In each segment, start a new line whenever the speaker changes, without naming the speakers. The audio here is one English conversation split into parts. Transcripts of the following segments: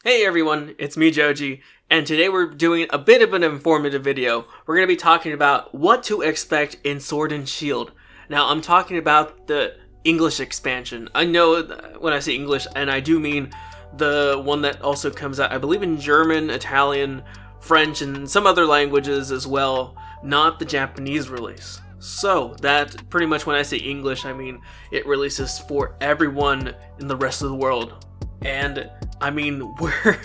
Hey everyone, it's me Joji, and today we're doing a bit of an informative video. We're going to be talking about what to expect in Sword and Shield. Now I'm talking about the English expansion. I know when I say English, and I do mean the one that also comes out, I believe, in German, Italian, French, and some other languages as well, not the Japanese release. So that pretty much, when I say English, I mean it releases for everyone in the rest of the world. And I mean, we're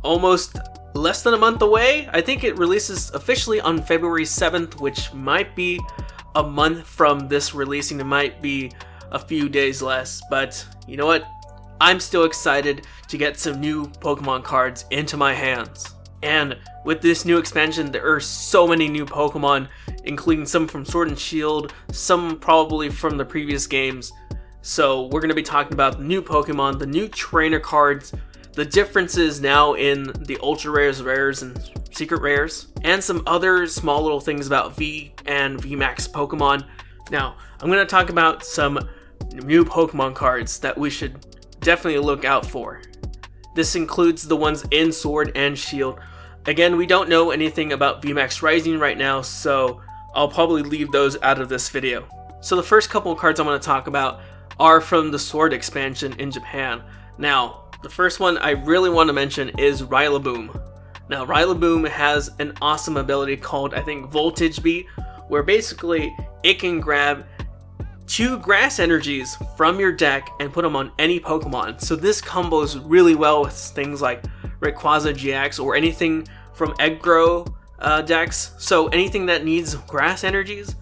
almost less than a month away. I think it releases officially on February 7th, which might be a month from this releasing. It might be a few days less, but you know what? I'm still excited to get some new Pokemon cards into my hands. And with this new expansion, there are so many new Pokemon, including some from Sword and Shield, some probably from the previous games. So we're going to be talking about the new Pokemon, the new trainer cards, the differences now in the ultra rares, rares, and secret rares, and some other small little things about V and VMAX Pokemon. Now, I'm going to talk about some new Pokemon cards that we should definitely look out for. This includes the ones in Sword and Shield. Again, we don't know anything about VMAX Rising right now, so I'll probably leave those out of this video. So the first couple of cards I'm going to talk about are from the Sword expansion in Japan. Now, the first one I really want to mention is Rillaboom. Now, Rillaboom has an awesome ability called, I think, Voltage Beat, where basically it can grab 2 grass energies from your deck and put them on any Pokemon. So this combos really well with things like Rayquaza GX or anything from Eggrow decks. So anything that needs grass energies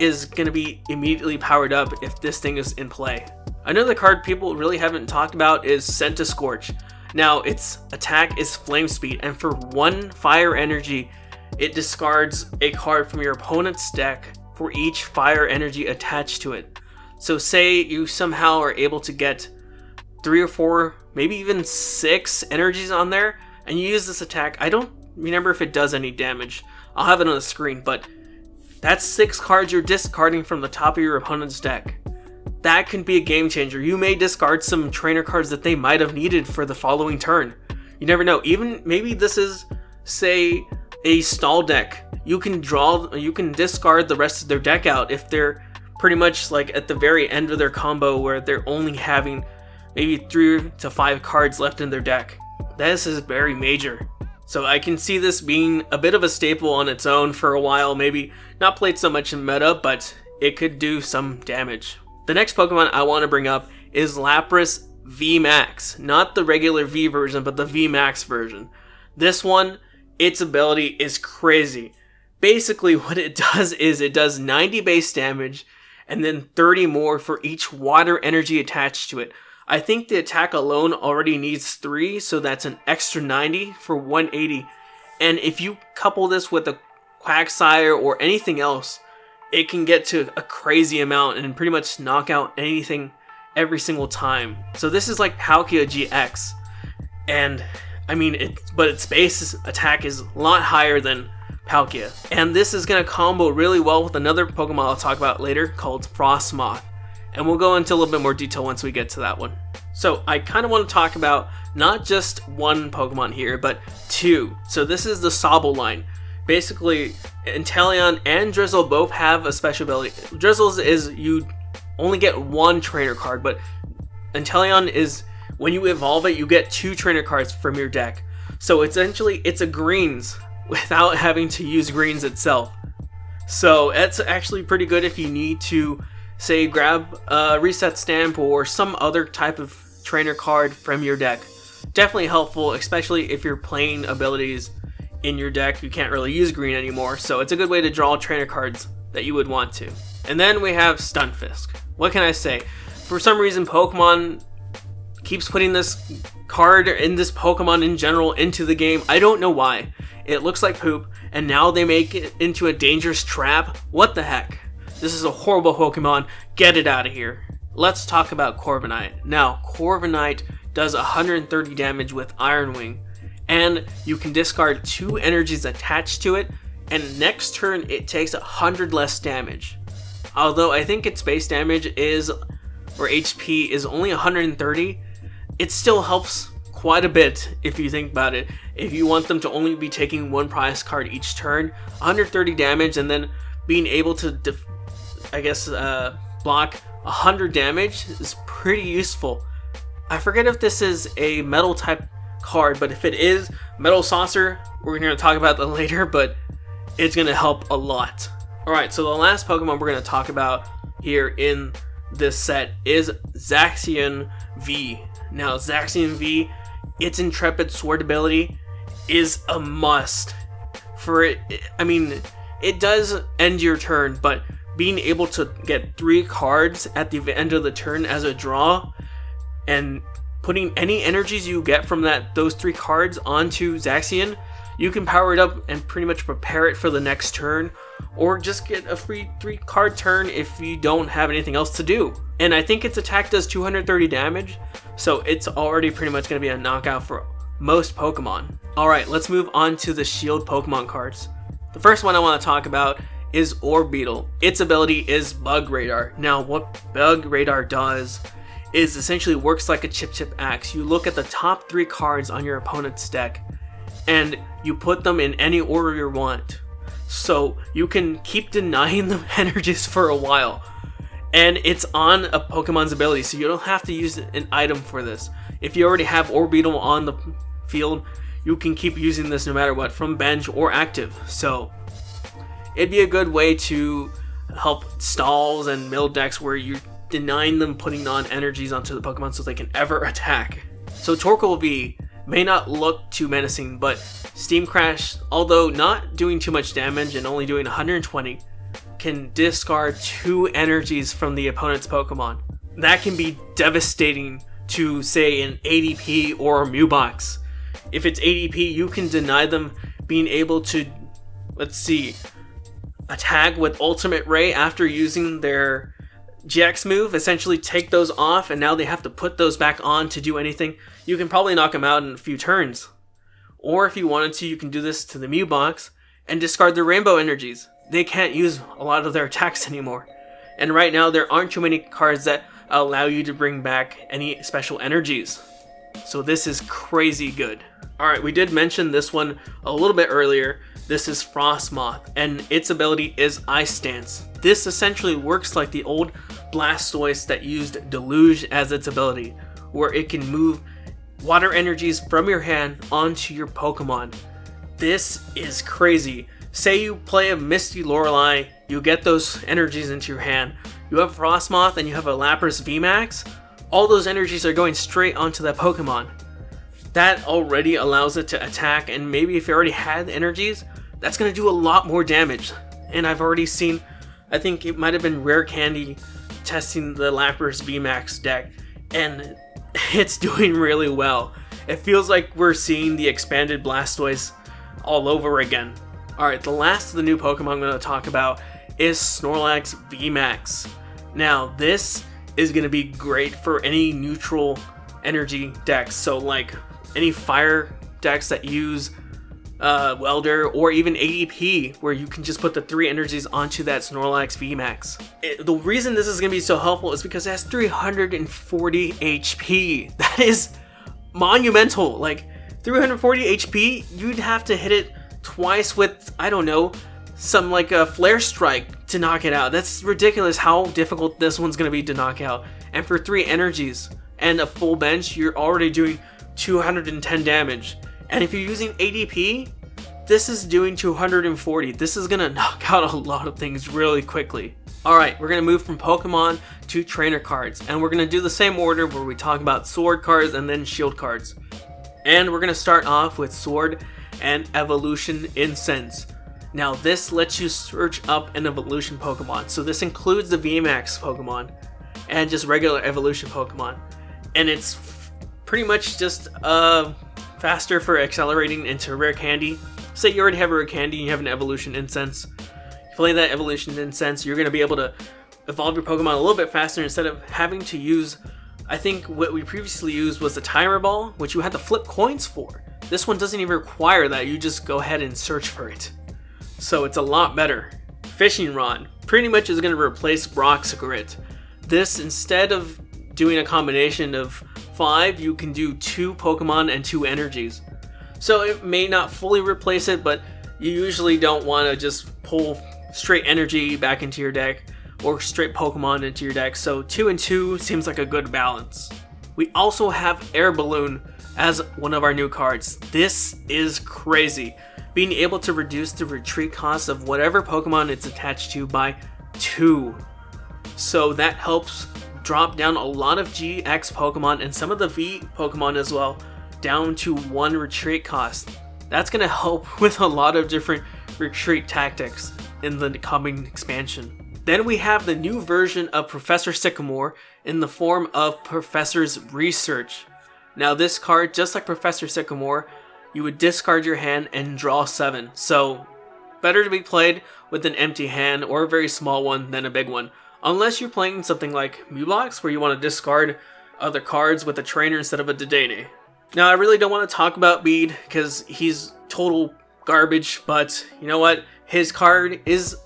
is going to be immediately powered up if this thing is in play. Another card people really haven't talked about is Centiskorch. Now, its attack is Flame Speed, and for 1 fire energy, it discards a card from your opponent's deck for each fire energy attached to it. So say you somehow are able to get 3 or 4, maybe even 6 energies on there, and you use this attack. I don't remember if it does any damage. I'll have it on the screen, but that's 6 cards you're discarding from the top of your opponent's deck. That can be a game changer. You may discard some trainer cards that they might have needed for the following turn. You never know. Even maybe this is, say, a stall deck. You can discard the rest of their deck out if they're pretty much like at the very end of their combo where they're only having maybe 3 to 5 cards left in their deck. This is very major. So I can see this being a bit of a staple on its own for a while, maybe not played so much in meta, but it could do some damage. The next Pokemon I want to bring up is Lapras VMAX, not the regular V version, but the VMAX version. This one, its ability is crazy. Basically what it does is it does 90 base damage and then 30 more for each water energy attached to it. I think the attack alone already needs 3, so that's an extra 90 for 180. And if you couple this with a Quagsire or anything else, it can get to a crazy amount and pretty much knock out anything every single time. So this is like Palkia GX. And I mean, but its base attack is a lot higher than Palkia. And this is going to combo really well with another Pokemon I'll talk about later called Frostmoth. And we'll go into a little bit more detail once we get to that one. So I kind of want to talk about not just one Pokemon here, but 2. So this is the Sobble line. Basically, Inteleon and Drizzle both have a special ability. Drizzle's is you only get 1 trainer card, but Inteleon is when you evolve it, you get 2 trainer cards from your deck. So essentially, it's a greens without having to use greens itself. So that's actually pretty good if you need to, say, grab a reset stamp or some other type of trainer card from your deck. Definitely helpful, especially if you're playing abilities in your deck. You can't really use green anymore, so it's a good way to draw trainer cards that you would want to. And then we have Stunfisk. What can I say? For some reason, Pokemon keeps putting this card and this Pokemon in general into the game. I don't know why. It looks like poop, and now they make it into a dangerous trap. What the heck? This is a horrible Pokemon. Get it out of here. Let's talk about Corviknight. Now, Corviknight does 130 damage with Iron Wing, and you can discard 2 energies attached to it, and next turn it takes 100 less damage. Although I think its base damage is, or HP is only 130, it still helps quite a bit if you think about it. If you want them to only be taking one prize card each turn, 130 damage, and then being able to, block 100 damage is pretty useful. I forget if this is a metal type card, but if it is Metal Saucer, we're going to talk about that later, but it's going to help a lot. Alright, so the last Pokemon we're going to talk about here in this set is Zacian V. Now, Zacian V, its Intrepid Sword ability is a must. It does end your turn, but being able to get 3 cards at the end of the turn as a draw, and putting any energies you get from those 3 cards onto Zacian, you can power it up and pretty much prepare it for the next turn, or just get a free 3 card turn if you don't have anything else to do. And I think its attack does 230 damage, so it's already pretty much going to be a knockout for most Pokemon. Alright, let's move on to the Shield Pokemon cards. The first one I want to talk about is Orbeetle. Its ability is Bug Radar. Now, what Bug Radar does is essentially works like a Chip Axe. You look at the top 3 cards on your opponent's deck, and you put them in any order you want. So you can keep denying them energies for a while. And it's on a Pokemon's ability, so you don't have to use an item for this. If you already have Orbeetle on the field, you can keep using this no matter what, from bench or active. So it'd be a good way to help stalls and mill decks where you're denying them putting on energies onto the Pokemon so they can ever attack. So Torkoal V may not look too menacing, but Steam Crash, although not doing too much damage and only doing 120, can discard 2 energies from the opponent's Pokemon. That can be devastating to, say, an ADP or a Mewbox. If it's ADP, you can deny them being able to, attack with Ultimate Ray after using their GX move, essentially take those off, and now they have to put those back on to do anything. You can probably knock them out in a few turns. Or if you wanted to, you can do this to the Mewbox and discard their Rainbow energies. They can't use a lot of their attacks anymore. And right now, there aren't too many cards that allow you to bring back any special energies. So this is crazy good. Alright, we did mention this one a little bit earlier. This is Frostmoth, and its ability is Ice Stance. This essentially works like the old Blastoise that used Deluge as its ability, where it can move water energies from your hand onto your Pokemon. This is crazy. Say you play a Misty Lorelei, you get those energies into your hand, you have Frostmoth and you have a Lapras VMAX, all those energies are going straight onto that Pokemon. That already allows it to attack, and maybe if you already had energies, that's going to do a lot more damage. And I've already seen, I think it might have been Rare Candy testing the Lapras VMAX deck, and it's doing really well. It feels like we're seeing the expanded Blastoise all over again. Alright, the last of the new Pokemon I'm going to talk about is Snorlax VMAX. Now, this is going to be great for any neutral energy decks, so like any fire decks that use Welder, or even ADP, where you can just put the 3 energies onto that Snorlax VMAX. The reason this is going to be so helpful is because it has 340 HP. That is monumental. Like, 340 HP, you'd have to hit it twice with, I don't know, some like a Flare Strike to knock it out. That's ridiculous how difficult this one's going to be to knock out. And for 3 energies and a full bench, you're already doing 210 damage. And if you're using ADP, this is doing 240. This is going to knock out a lot of things really quickly. Alright, we're going to move from Pokemon to trainer cards. And we're going to do the same order where we talk about sword cards and then shield cards. And we're going to start off with Sword and Evolution Incense. Now this lets you search up an evolution Pokemon. So this includes the VMAX Pokemon and just regular evolution Pokemon. And it's pretty much just faster for accelerating into Rare Candy. Say you already have a Rare Candy and you have an Evolution Incense. You play that Evolution Incense, you're going to be able to evolve your Pokemon a little bit faster instead of having to use, I think what we previously used was the Timer Ball, which you had to flip coins for. This one doesn't even require that, you just go ahead and search for it. So it's a lot better. Fishing Rod pretty much is going to replace Brock's Grit. This, instead of doing a combination of 5, you can do 2 Pokemon and 2 energies. So it may not fully replace it, but you usually don't want to just pull straight energy back into your deck or straight Pokemon into your deck, so 2 and 2 seems like a good balance. We also have Air Balloon as one of our new cards. This is crazy. Being able to reduce the retreat cost of whatever Pokemon it's attached to by 2. So that helps drop down a lot of GX Pokemon and some of the V Pokemon as well down to 1 retreat cost. That's going to help with a lot of different retreat tactics in the coming expansion. Then we have the new version of Professor Sycamore in the form of Professor's Research. Now this card, just like Professor Sycamore, you would discard your hand and draw 7. So better to be played with an empty hand or a very small one than a big one. Unless you're playing something like Mewbox where you want to discard other cards with a trainer instead of a Dedenne. Now I really don't want to talk about Bede because he's total garbage, but you know what? His card is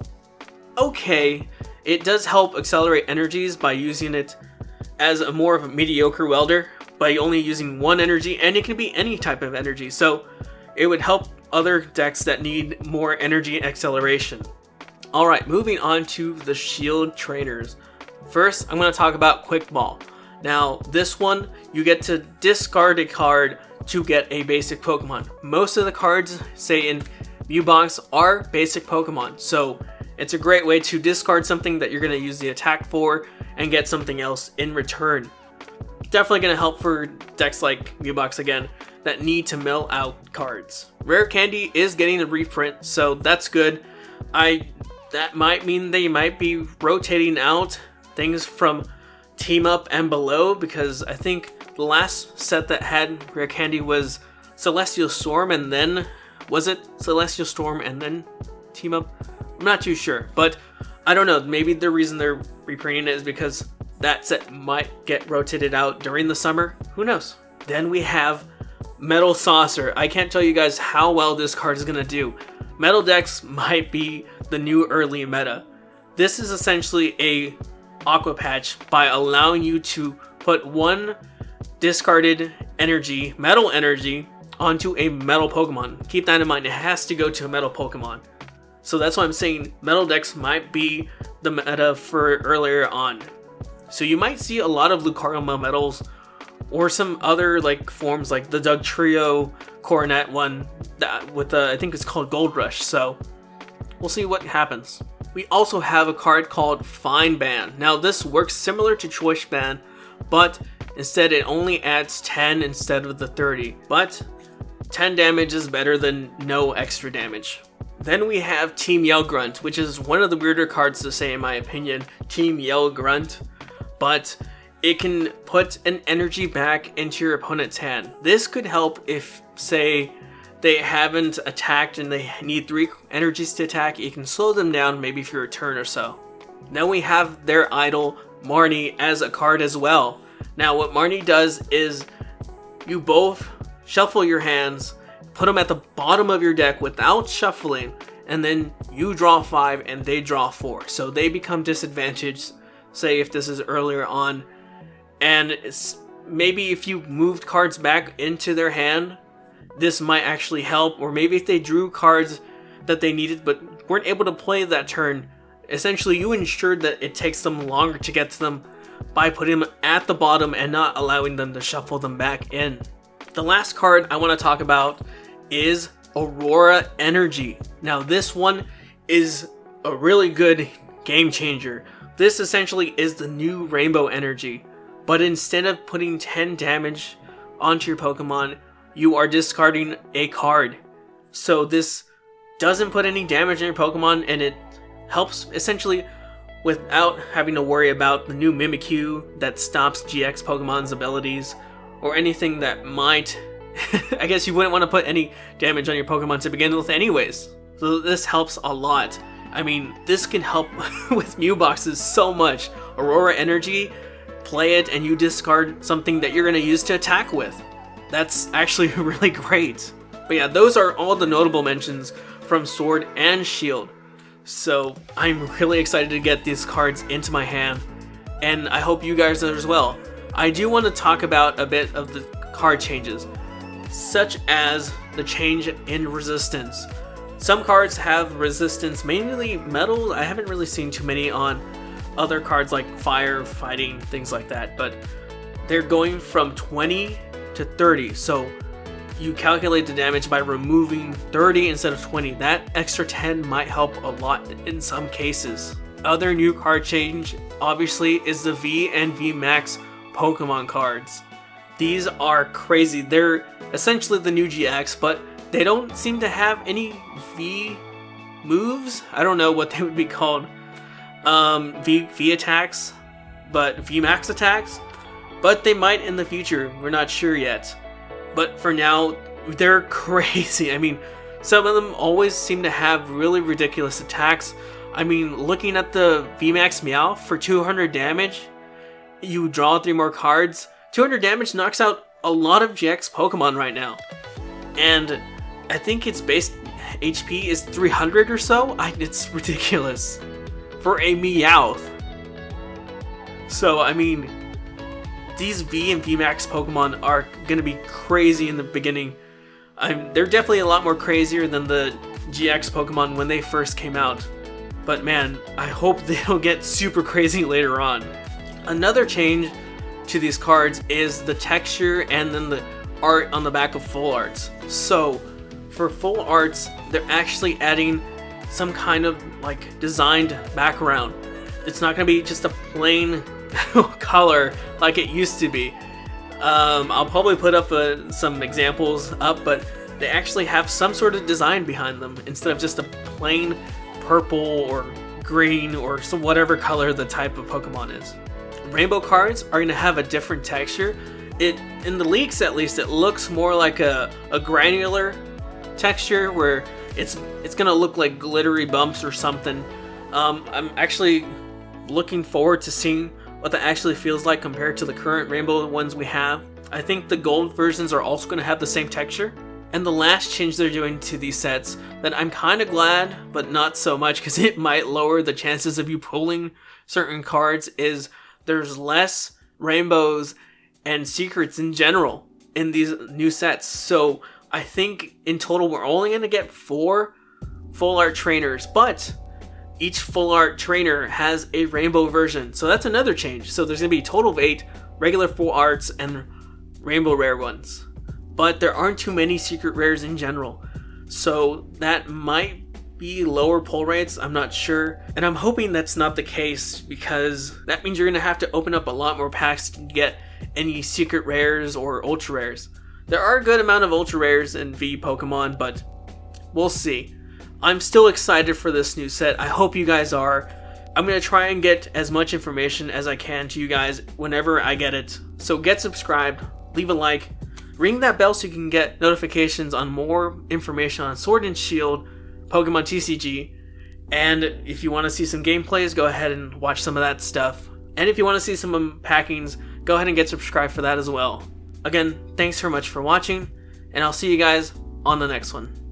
okay. It does help accelerate energies by using it as a more of a mediocre welder by only using 1 energy, and it can be any type of energy, so it would help other decks that need more energy acceleration. Alright, moving on to the Shield trainers. First, I'm going to talk about Quick Ball. Now, this one, you get to discard a card to get a basic Pokemon. Most of the cards, say in Mewbox, are basic Pokemon, so it's a great way to discard something that you're going to use the attack for and get something else in return. Definitely going to help for decks like Mewbox again that need to mill out cards. Rare Candy is getting a reprint, so that's good. That might mean they might be rotating out things from Team Up and below, because I think the last set that had Rare Candy was Celestial Storm, and then was it Celestial Storm and then Team Up? I'm not too sure, but I don't know. Maybe the reason they're reprinting it is because that set might get rotated out during the summer. Who knows? Then we have Metal Saucer. I can't tell you guys how well this card is going to do. Metal decks might be the new early meta. This is essentially a Aqua Patch by allowing you to put 1 discarded energy, metal energy, onto a metal Pokemon. Keep that in mind, it has to go to a metal Pokemon. So that's why I'm saying metal decks might be the meta for earlier on. So you might see a lot of Lucario metals or some other like forms like the Doug Trio Coronet one that with I think it's called Gold Rush. So we'll see what happens. We also have a card called Fine Band. Now this works similar to Choice Band, but instead it only adds 10 instead of the 30. But 10 damage is better than no extra damage. Then we have Team Yell Grunt, which is one of the weirder cards to say in my opinion. Team Yell Grunt. But it can put an energy back into your opponent's hand. This could help if, say, they haven't attacked and they need 3 energies to attack. You can slow them down maybe for a turn or so. Then we have their idol, Marnie, as a card as well. Now what Marnie does is you both shuffle your hands, put them at the bottom of your deck without shuffling, and then you draw 5 and they draw 4. So they become disadvantaged, say if this is earlier on, and maybe if you moved cards back into their hand, this might actually help. Or maybe if they drew cards that they needed but weren't able to play that turn, essentially you ensured that it takes them longer to get to them by putting them at the bottom and not allowing them to shuffle them back in. The last card I want to talk about is Aurora Energy. Now this one is a really good game changer. This essentially is the new Rainbow Energy, but instead of putting 10 damage onto your Pokemon, you are discarding a card. So this doesn't put any damage on your Pokemon, and it helps essentially without having to worry about the new Mimikyu that stops GX Pokemon's abilities, or anything that might I guess you wouldn't want to put any damage on your Pokemon to begin with anyways. So this helps a lot. I mean, this can help with Mewboxes so much. Aurora Energy, play it and you discard something that you're going to use to attack with. That's actually really great. But yeah, those are all the notable mentions from Sword and Shield. So I'm really excited to get these cards into my hand, and I hope you guys are as well. I do want to talk about a bit of the card changes, such as the change in resistance. Some cards have resistance, mainly metal. I haven't really seen too many on other cards like fire, fighting, things like that, but they're going from 20 to 30. So you calculate the damage by removing 30 instead of 20. That extra 10 might help a lot in some cases. Other new card change, obviously, is the V and V Max Pokemon cards. These are crazy. They're essentially the new GX, but they don't seem to have any V moves. I don't know what they would be called. V attacks, but V Max attacks. But they might in the future. We're not sure yet. But for now, they're crazy. I mean, some of them always seem to have really ridiculous attacks. I mean, looking at the VMAX Meow for 200 damage, you draw 3 more cards. 200 damage knocks out a lot of GX Pokemon right now. And I think its base HP is 300 or so. It's ridiculous for a Meowth. So, I mean, these V and VMAX Pokemon are going to be crazy in the beginning. They're definitely a lot more crazier than the GX Pokemon when they first came out. But man, I hope they don't get super crazy later on. Another change to these cards is the texture and then the art on the back of full arts. So for full arts, they're actually adding some kind of like designed background. It's not going to be just a plain color like it used to be. I'll probably put up some examples up, but they actually have some sort of design behind them instead of just a plain purple or green or some whatever color the type of Pokemon is. Rainbow cards are going to have a different texture. In the leaks at least, it looks more like a granular texture where it's going to look like glittery bumps or something. I'm actually looking forward to seeing what that actually feels like compared to the current rainbow ones we have. I think the gold versions are also going to have the same texture. And the last change they're doing to these sets that I'm kind of glad, but not so much because it might lower the chances of you pulling certain cards, is there's less rainbows and secrets in general in these new sets. So I think in total we're only going to get 4 full art trainers, but each full art trainer has a rainbow version. So that's another change. So there's going to be a total of 8 regular full arts and rainbow rare ones. But there aren't too many secret rares in general. So that might be lower pull rates, I'm not sure. And I'm hoping that's not the case because that means you're going to have to open up a lot more packs to get any secret rares or ultra rares. There are a good amount of ultra rares in V Pokemon, but we'll see. I'm still excited for this new set. I hope you guys are. I'm going to try and get as much information as I can to you guys whenever I get it. So get subscribed, leave a like, ring that bell so you can get notifications on more information on Sword and Shield, Pokemon TCG, and if you want to see some gameplays, go ahead and watch some of that stuff. And if you want to see some unpackings, go ahead and get subscribed for that as well. Again, thanks so much for watching, and I'll see you guys on the next one.